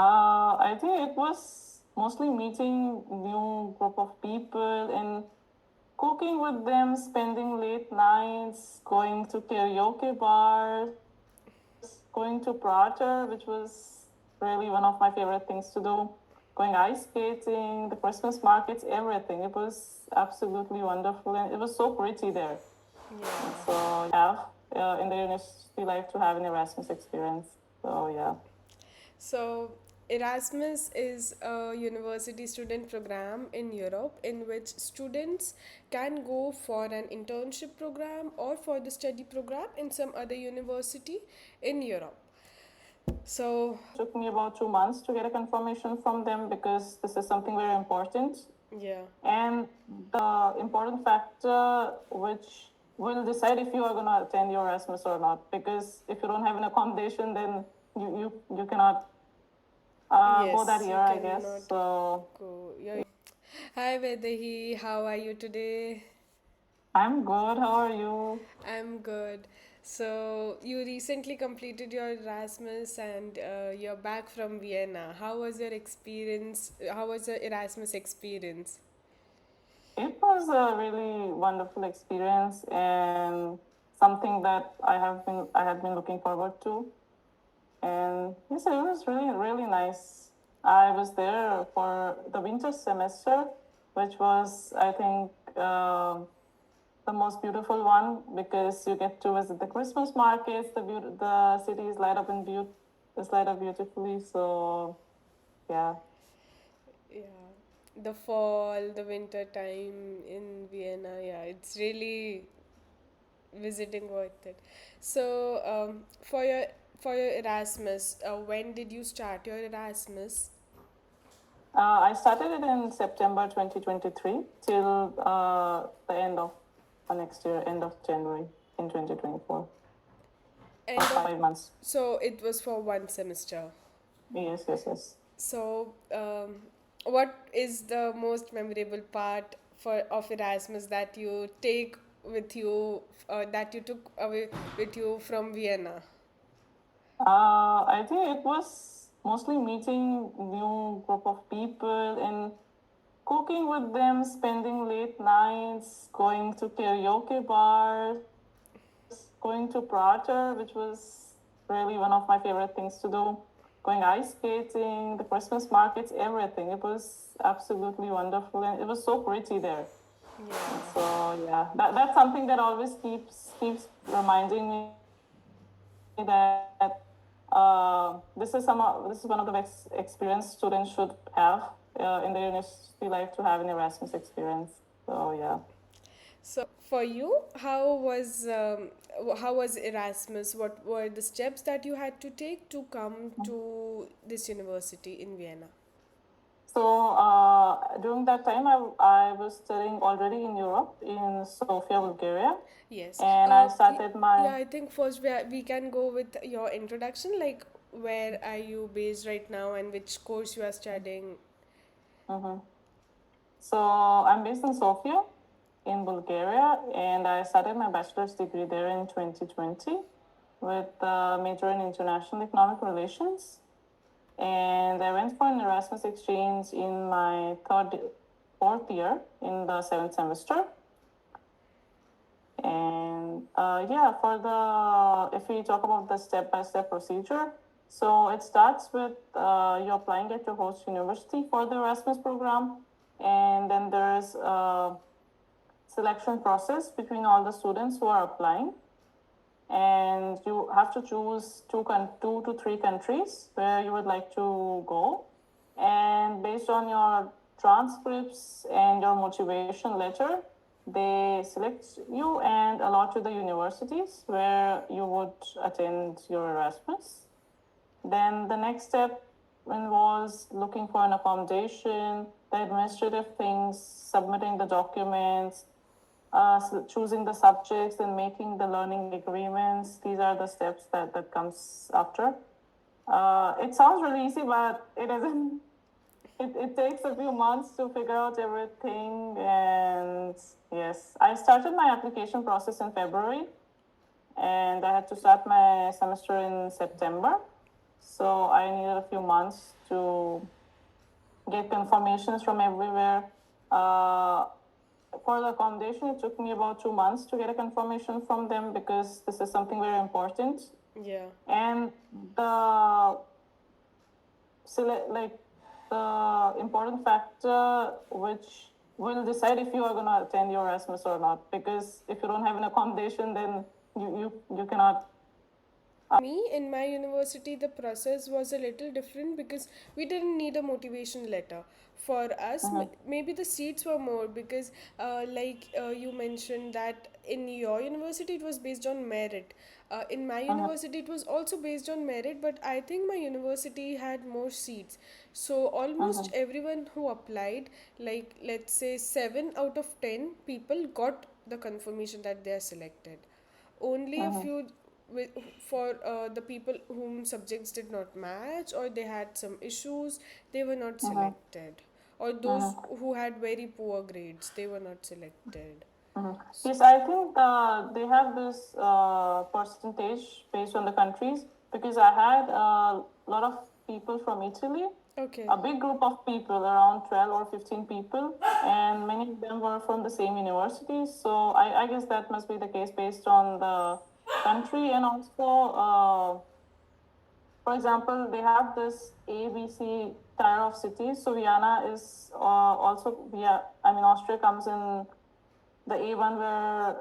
I think it was mostly meeting new group of people and cooking with them, spending late nights, going to karaoke bars, going to Prater, which was really one of my favorite things to do. Going ice skating, the Christmas markets, everything. It was absolutely wonderful, and it was so pretty there. And Yeah. so yeah, in the university life to have an Erasmus experience. So yeah. So, Erasmus is a university student program in Europe in which students can go for an internship program or for the study program in some other university in Europe. So, It took me about 2 months to get a confirmation from them because this is something very important. yeah. And the important factor which will decide if you are going to attend your Erasmus or not. Because if you don't have an accommodation, then you cannot go that Yes, year, you I guess. cannot So go. Yeah. Hi Vedahi, how are you today? I'm good. How are you? I'm good. So, you recently completed your Erasmus and you're back from Vienna. How was your experience? How was your Erasmus experience? It was a really wonderful experience and something that I had been looking forward to. And yes, it was really nice. I was there for the winter semester, which was I think the most beautiful one because you get to visit the Christmas markets. The city is light up in it's light up beautifully. So yeah. Yeah, the fall, the winter time in Vienna, yeah, it's really visiting worth it. So, for your Erasmus, when did you start your Erasmus? I started it in September 2023 till the end of next year, end of January in 2024, for End of 5 months. So it was for one semester. Yes, yes, yes. So, what is the most memorable part for of Erasmus that you take with you, that you took away with you from Vienna? I think it was mostly meeting new group of people and cooking with them, spending late nights, going to karaoke bars, going to Prater, which was really one of my favorite things to do. Going ice skating, the Christmas markets, everything. It was absolutely wonderful, and it was so pretty there. And Yeah. so yeah, that's something that always keeps reminding me that this is one of the best experience students should have in their university life to have an Erasmus experience. So yeah. So for you, how was Erasmus? What were the steps that you had to take to come to this university in Vienna? So during that time, I was studying already in Europe, in Sofia, Bulgaria, Yes. and I started Yeah, my. I think first we can go with your introduction. Like, where are you based right now, and which course you are studying? Mhm. So I'm based in Sofia, in Bulgaria, and I started my bachelor's degree there in 2020 with a major in international economic relations. And I went for an Erasmus exchange in my fourth year in the seventh semester. And yeah, for if we talk about the step-by-step procedure, so it starts with you applying at your host university for the Erasmus program, and then there's a selection process between all the students who are applying, and you have to choose two to three countries where you would like to go, and based on your transcripts and your motivation letter, they select you and allot you the universities where you would attend your Erasmus. Then the next step involves looking for an accommodation, the administrative things, submitting the documents, choosing the subjects and making the learning agreements. These are the steps that comes after. It sounds really easy, but it isn't. It takes a few months to figure out everything. And yes, I started my application process in February, and I had to start my semester in September. So I needed a few months to get confirmations from everywhere. Uh, for the accommodation, it took me about 2 months to get a confirmation from them because this is something very important. Yeah. And the like the important factor which will decide if you are going to attend your Erasmus or not. Because if you don't have an accommodation, then you cannot. Me in my university, the process was a little different because we didn't need a motivation letter. For us, Mhm, maybe the seats were more because, you mentioned that in your university it was based on merit. In my mhm, university, it was also based on merit, but I think my university had more seats. So almost mhm, everyone who applied, like let's say 7 out of 10 people, got the confirmation that they are selected. Only a mhm, few with, for the people whom subjects did not match or they had some issues, they were not mhm, selected. Or those mhm, who had very poor grades, they were not selected. mhm. Yes, I think they have this percentage based on the countries because I had a lot of people from Italy, Okay. a big group of people, around 12 or 15 people, and many of them were from the same university. So I guess that must be the case based on the country. And also, for example, they have this ABC tier of cities. So Vienna is also, yeah, I mean, Austria comes in the A1 where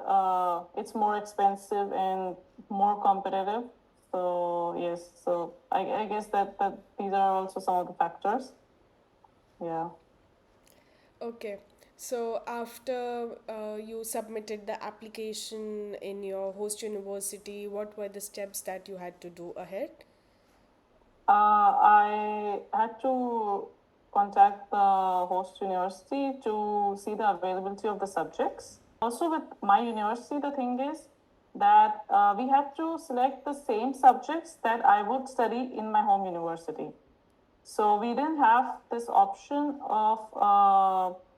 it's more expensive and more competitive. So yes, so I guess that these are also some of the factors. Yeah. Okay. So after you submitted the application in your host university, what were the steps that you had to do ahead? I had to contact the host university to see the availability of the subjects. Also, with my university, the thing is that we had to select the same subjects that I would study in my home university. So we didn't have this option of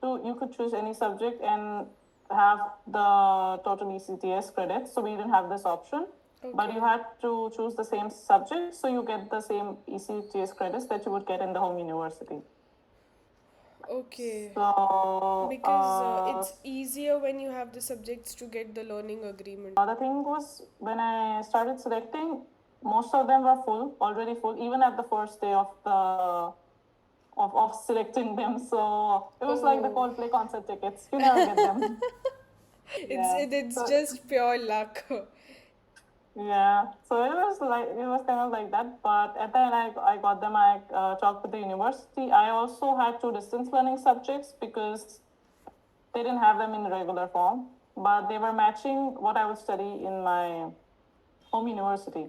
you could choose any subject and have the total ECTS credits. So we didn't have this option, but you Okay. had to choose the same subject, so you get the same ECTS credits that you would get in the home university. Okay. So Because it's easier when you have the subjects to get the learning agreement. the thing was when I started selecting, most of them were full, already full, even at the first day of the of selecting them. So it was like the Oh, Coldplay concert tickets. You never get them. Yeah. it's So just pure luck. yeah. So it was kind of like that. But at the end, I got them. I talked with the university. I also had two distance learning subjects because they didn't have them in regular form, but they were matching what I would study in my home university.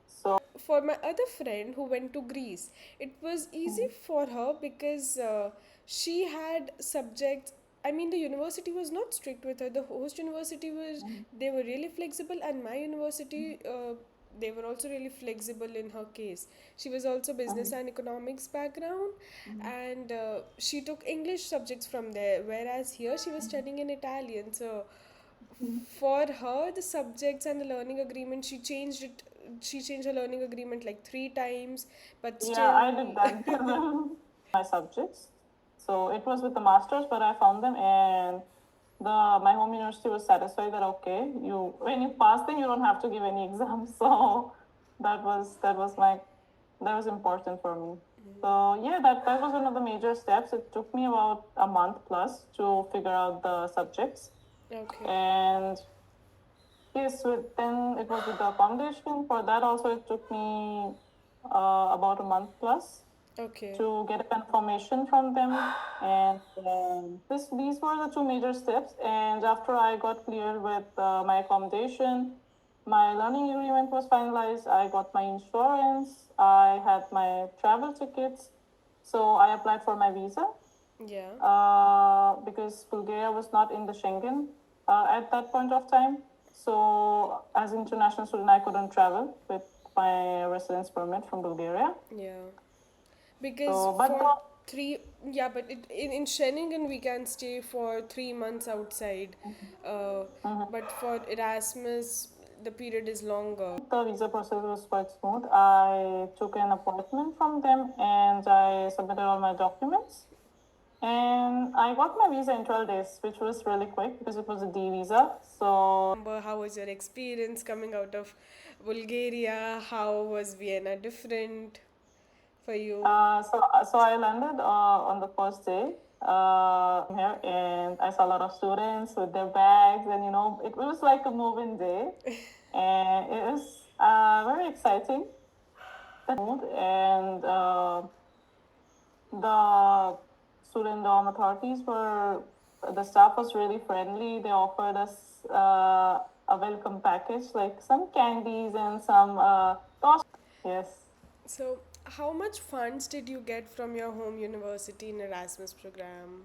So. For my other friend who went to Greece, it was easy for her because she had subjects. I mean, the university was not strict with her. The host university was, they were really flexible, and my university, they were also really flexible in her case. She was also business and economics background, and she took English subjects from there, whereas here she was studying in Italian. So for her, the subjects and the learning agreement, she changed her learning agreement like 3 times, but Yeah, still. I did that. My subjects. So it was with the masters, but I found them, and the my home university was satisfied that okay, you when you pass them, you don't have to give any exams. So that was important for me. So yeah, that was one of the major steps. It took me about a month plus to figure out the subjects, Okay. and yes, then it was with the accommodation. For that also, it took me about a month plus Okay. to get a confirmation from them. And these were the two major steps. And after I got clear with my accommodation, my learning agreement was finalized. I got my insurance. I had my travel tickets. So I applied for my visa Yeah. because Bulgaria was not in the Schengen at that point of time. So, as international student, I couldn't travel with my residence permit from Bulgaria. Yeah. Because So, but for three, yeah, but in Schengen we can stay for 3 months outside. Uh, mhm, but for Erasmus, the period is longer? The visa process was quite smooth. I took an appointment from them and I submitted all my documents. And I got my visa in 12 days, which was really quick because it was a D visa. So, Remember, how was your experience coming out of Bulgaria? How was Vienna different for you? so I landed on the first day here, and I saw a lot of students with their bags, and it was like a moving day, and it was very exciting. Mood and the student dorm authorities were the staff was really friendly. They offered us a welcome package, like some candies and some toast. Yes. So, how much funds did you get from your home university in Erasmus program?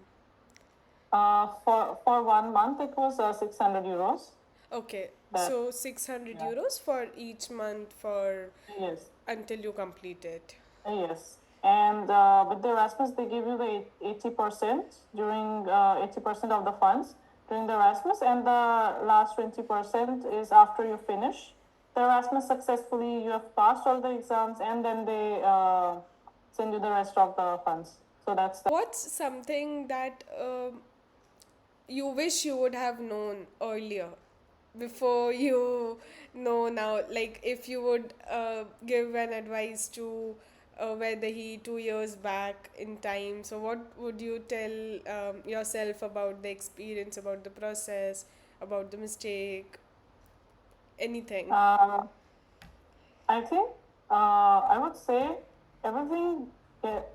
For 1 month, it was 600 euros. Okay, That so 600 Yeah. euros for each month for Yes. until you complete it. Yes. And with the Erasmus, they give you the 80% during 80% of the funds during the Erasmus, and the last 20% is after you finish the Erasmus successfully. You have passed all the exams, and then they send you the rest of the funds. So that's What's something that you wish you would have known earlier before you know now? Like, if you would give an advice to whether he 2 years back in time, so what would you tell yourself about the experience, about the process, about the mistake, anything? uh, I think I would say everything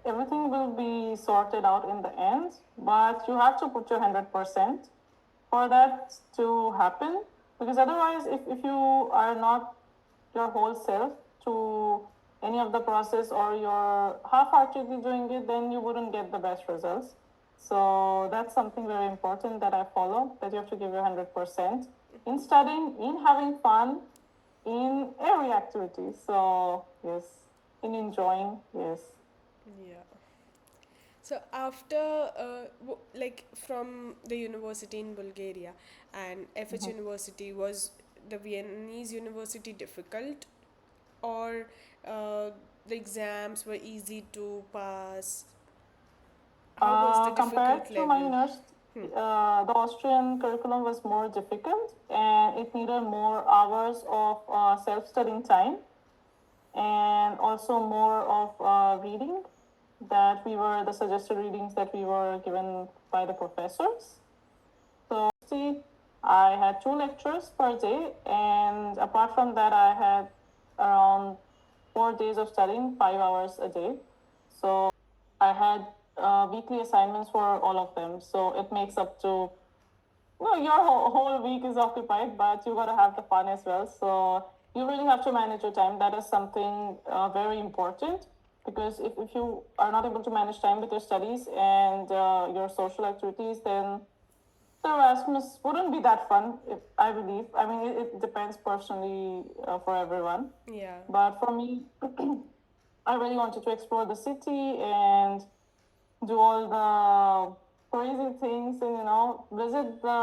everything will be sorted out in the end, but you have to put your 100% for that to happen, because otherwise, if you are not your whole self to any of the process, or you're half-heartedly doing it, then you wouldn't get the best results. So that's something very important that I follow, that you have to give your 100% in studying, in having fun, in every activity. So yes, in enjoying, yes. Yeah. So after, like from the university in Bulgaria and FH Mhm. University, was the Viennese university difficult, or the exams were easy to pass? How was the difficult Compared to my level? university, the Austrian curriculum was more difficult, and it needed more hours of self-studying time, and also more of reading, that we were the suggested readings that we were given by the professors. So see, I had 2 lectures per day, and apart from that, I had around 4 days of studying, 5 hours a day. So I had weekly assignments for all of them. So it makes up to, your whole week is occupied, but you gotta have the fun as well. So you really have to manage your time. That is something very important, because if you are not able to manage time with your studies and your social activities, then the Erasmus wouldn't be that fun, if, I believe. I mean, it depends personally for everyone. Yeah. But for me, I really wanted to explore the city and do all the crazy things, and visit the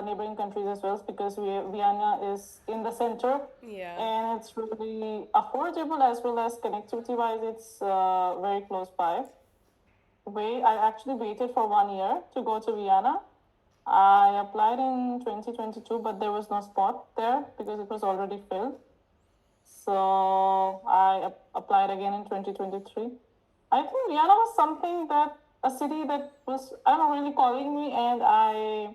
neighboring countries as well, because Vienna is in the center, Yeah. and it's really affordable, as well as connectivity wise, it's very close by. I actually waited for 1 year to go to Vienna. I applied in 2022, but there was no spot there because it was already filled. So I applied again in 2023. I think Vienna was something that a city that was, I don't know, really calling me, and I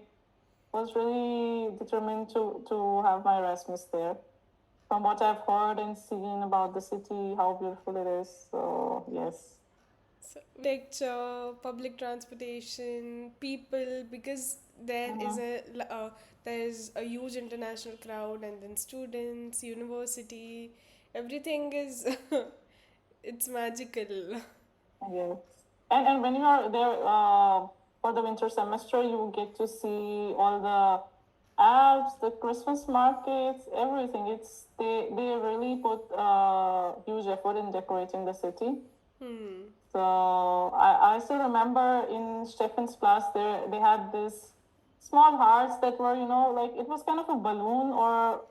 was really determined to have my Erasmus there. From what I've heard and seen about the city, how beautiful it is. So yes. So, architecture, public transportation, people, because Mhm. there's a huge international crowd, and then students, university, everything is it's magical. Yes. And when you are there for the winter semester, you get to see all the Alps, the Christmas markets, everything. They really put huge effort in decorating the city. Hmm. So I still remember in Stephen's class there they had this small hearts that were, like, it was kind of a balloon, or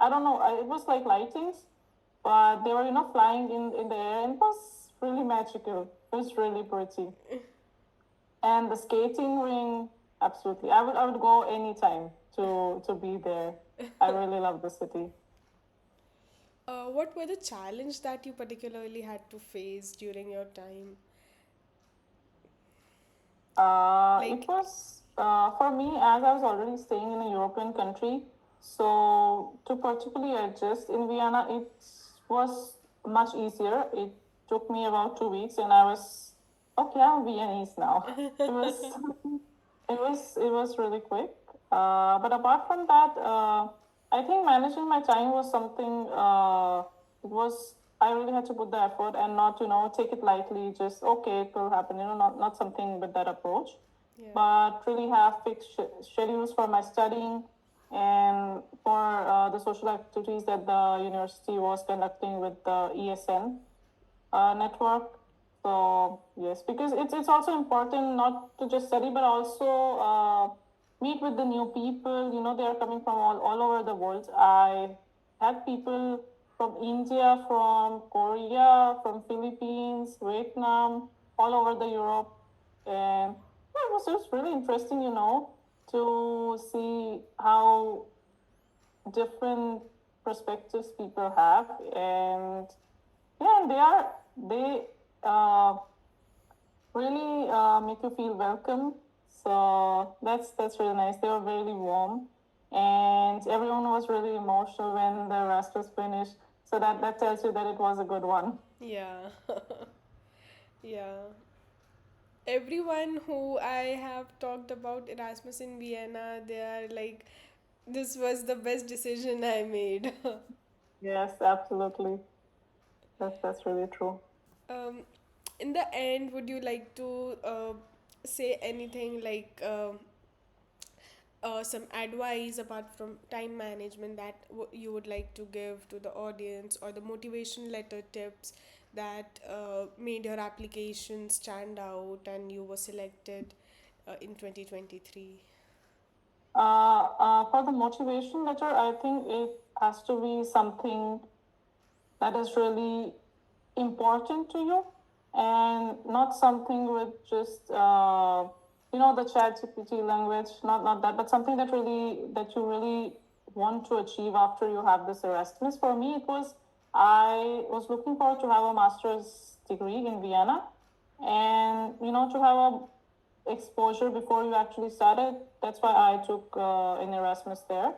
I don't know. It was like lightings, but they were flying in the air, and it was really magical. It was really pretty. And the skating ring, absolutely. I would go anytime to be there. I really love the city. What were the challenge that you particularly had to face during your time? It Like, was for me, as I was already staying in a European country, so to particularly adjust in Vienna, it was much easier. It took me about 2 weeks, and I was okay. I'm Viennese now. It was it was really quick. But apart from that, I think managing my time was something. It was I really had to put the effort and not take it lightly. Just okay, it will happen. Not something with that approach, yeah. but really have fixed schedules for my studying and for the social activities that the university was conducting with the ESN network. So yes, because it's also important not to just study, but also meet with the new people. They are coming from all over the world. I had people from India, from Korea, from Philippines, Vietnam, all over the Europe, and yeah, it was just really interesting, to see how different perspectives people have, and yeah, and they uh, really make you feel welcome. So that's really nice. They were really warm, and everyone was really emotional when the rest was finished. So that tells you that it was a good one. Yeah. Yeah. Everyone who I have talked about Erasmus in Vienna, they are like, this was the best decision I made. Yes, absolutely. That's really true. um, in the end, would you like to say anything like some advice apart from time management that you would like to give to the audience, or the motivation letter tips that made your application stand out and you were selected in 2023? For the motivation letter, I think it has to be something that is really important to you, and not something with just the chat GPT language, not that, but something that you really want to achieve after you have this Erasmus. For me, it was I was looking forward to have a master's degree in Vienna, and to have a exposure before you actually started. That's why I took an Erasmus there,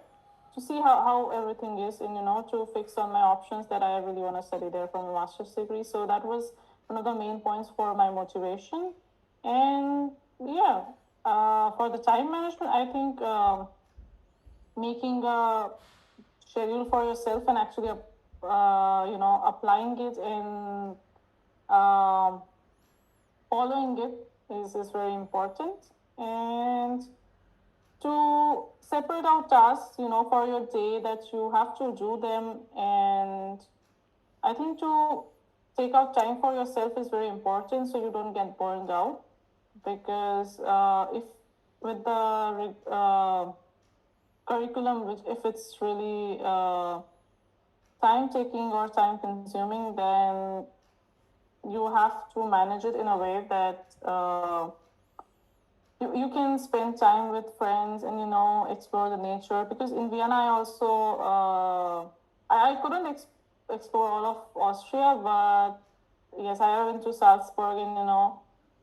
to see how everything is, and to fix on my options that I really want to study there from a master's degree. So that was one of the main points for my motivation. And yeah, for the time management, I think making a schedule for yourself and actually applying it and um, following it is very important. And to separate out tasks, for your day, that you have to do them. And I think to take out time for yourself is very important, so you don't get burned out. Because if with the curriculum, which if it's really time taking or time consuming, then you have to manage it in a way that you can spend time with friends and explore the nature. Because in Vienna, I also I couldn't explore all of Austria, but yes, I went to Salzburg, and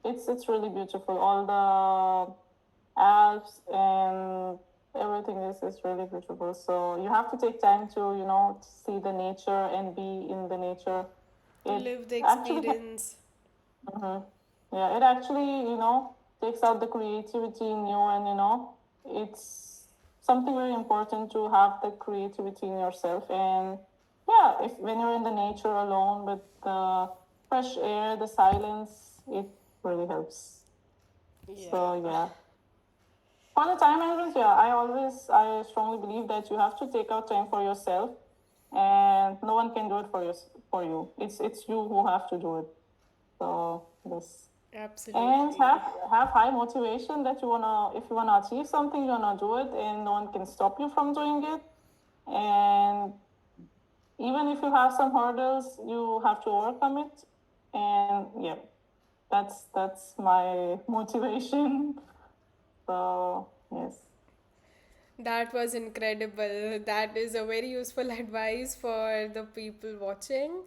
it's really beautiful. All the Alps and everything is really beautiful. So you have to take time to see the nature and be in the nature. To It live the actually experience. Mm-hmm. Yeah, it actually, takes out the creativity in you, and it's something very important to have the creativity in yourself. And yeah, if when you're in the nature alone with the fresh air, the silence, it really helps. Yeah. So yeah. For the time management, yeah, I strongly believe that you have to take out time for yourself, and no one can do it for you. It's you who have to do it. So this. And Absolutely. have high motivation that if you wanna achieve something, you wanna do it, and no one can stop you from doing it. And even if you have some hurdles, you have to overcome it. And yeah, that's my motivation. So yes. That was incredible. That is a very useful advice for the people watching.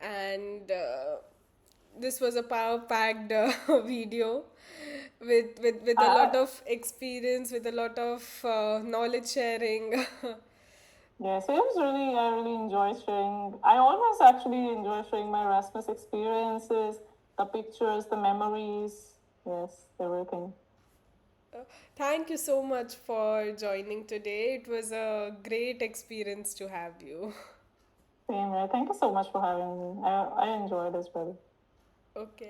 And this was a power packed video with a lot I, of experience, with a lot of knowledge sharing. yes, it was really, I really enjoy sharing. I always actually enjoy sharing my Erasmus experiences, the pictures, the memories. Yes, everything. Thank you so much for joining today. It was a great experience to have you. Same here. Thank you so much for having me. I enjoyed as well. Okay.